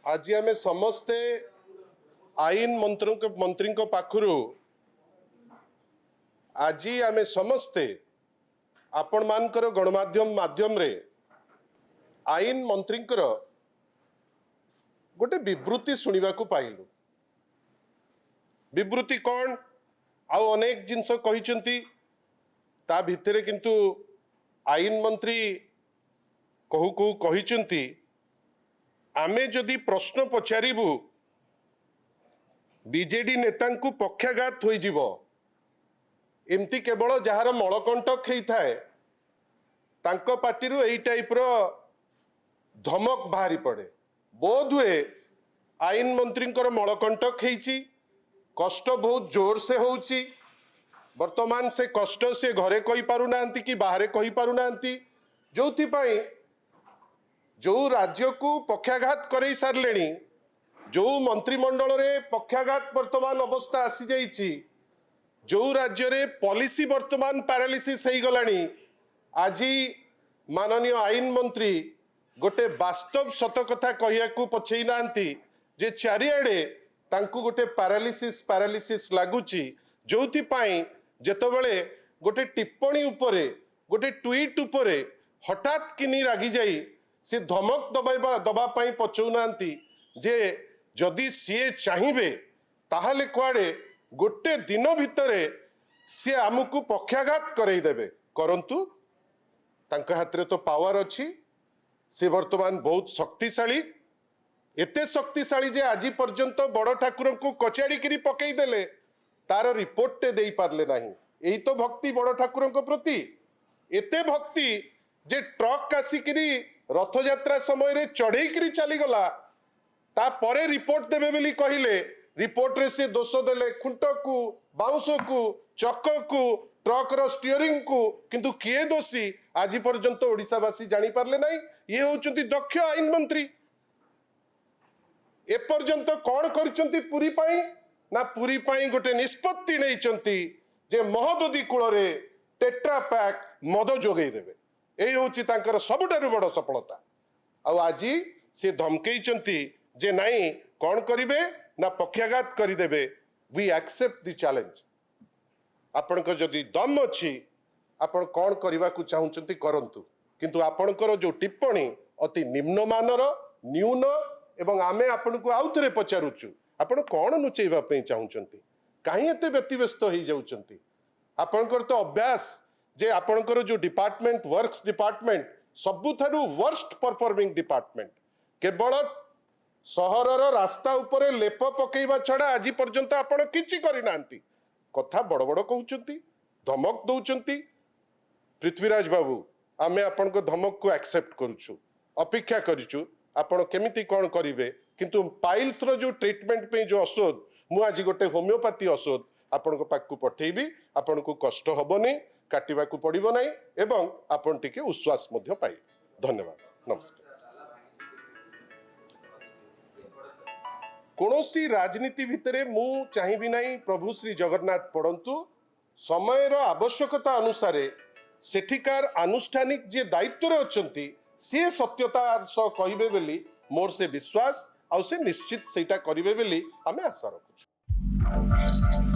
आज आम समस्ते आईन मंत्री पाखु आज आम समस्ते आपण मानकर गणमाध्यम माध्यम रे आईन मंत्री गोटे विवृत्ति शुणा पाइलु। विवृत्ति कौन आउ अनेक जिनस कही ता भितरे किंतु आईन मंत्री कहू कहू कही आमे जदि प्रश्न पचारिबु बीजेडी नेता पक्षाघात हो जिवो एमती केवल जार मलकंटक होता है तांको पार्टी यही टाइप रो धमक बाहरी पड़े। बोध हुए आईन मंत्री मलकंटक होती कष्ट बहुत जोर से होची वर्तमान से कष्ट से घरे कही पारु नांती कि बाहरे कही पारु नांती जो जो राज्य को पक्षाघात कर सारे जो मंत्रिमंडल रे पक्षाघात वर्तमान अवस्था आसी जाइछि जो राज्य रे पॉलिसी वर्तमान पैरालिसिस हो गलानी आज माननीय आईन मंत्री गोटे वास्तव सत कथा कहिया को पछई नांती जे चारिआडे तांकु गोटे पैरालिसिस पैरालिसिस लागुची जोथि पाई जेतबेले गोटे टिप्पणी उपरे गोटे ट्वीट उपरे हठात किनी रागी जाई से धमक दबा पाई पछौ नांती जे जदि सीए चाहिए ताहले कुआडे गोटे दिन भितरे सी आमको पक्षाघात करई देबे करंतु तांका हाथ रे तो पावर अच्छी से वर्तमान बहुत शक्तिशाली एते शक्तिशाली जे आज पर्यंत बड़ ठाकुर को कचाड़ी करी पकई देले तार रिपोर्ट टे दे पारले नाही। यही तो भक्ति बड़ ठाकुर प्रति एते भक्ति जे ट्रक आसिकरी रथ यात्रा समय रे चढ़ई करी चली गला ता परे रिपोर्ट देबे बोली कहिले रिपोर्ट रे से दोष देले खुंट को बाउंस को चक को ट्रक रो स्टीयरिंग को किंतु किए दोषी आज पर्यंत ओडिशावासी जानी पारले नाही। ये होचंती दक्ष आईन मंत्री एपर्यंत कौन करचंती पुरी पाई ना पुरी पाई गोटे निष्पत्ति नहीं चंती जे महोदधी कूल रे टेट्रा पैक मद जोगई देबे यही होची तांकर सबुठारु बड़ सफलता। आउ आज से धमकई चंती जे नहीं कौन करिवे ना पक्षाघात करिदेबे वी एक्सेप्ट द चैलेंज आपण को जदि दम अच्छी आपण कौन करने को चाहते करंतु किंतु आपणकर जो टिप्पणी अति निम्नमानर न्यून एवं आमे आपण को आउ थे पचारुचु आपण कौन लुचेबा चाहते कहीं एते व्यतिव्यस्त हो जाउचंती आपणकर तो अभ्यास जे आपणकर जो डिपार्टमेंट वर्क्स डिपार्टमेंट सबुठारु वर्स्ट परफॉर्मिंग डिपार्टमेंट केवल सहरर रास्ता उपरे लेप पकेवा छड़ा आज पर्यंत आपण किछि करि नांती कथा बड़ बड़ कहउचंती धमक दउचंती। पृथ्वीराज बाबू आमे आपण को धमक को एक्सेप्ट करूछु अपेक्षा करिछु आपण केमिति कोन करिवे किंतु पाइल्स रो जो ट्रीटमेंट पे जो औषध मु आज गोटे होमियोपैथी औषध आपण को पाक को पठेइबी आपण को कष्ट हबनी काटिबा को पड़िबो नै एवं आपण टिके उश्वास मध्य पाइबे। धन्यवाद नमस्कार। कौनसी राजनीति भितरे मु चाहिए नहीं प्रभु श्री जगन्नाथ पड़ंतु समय आवश्यकता अनुसार सेठिकार आनुष्ठानिक जे दायित्व रे अछंती से सत्यता सह कहिबे बोली मोर से विश्वास आ से निश्चित सेटा करिवे बोली आमे आशा रखुछु।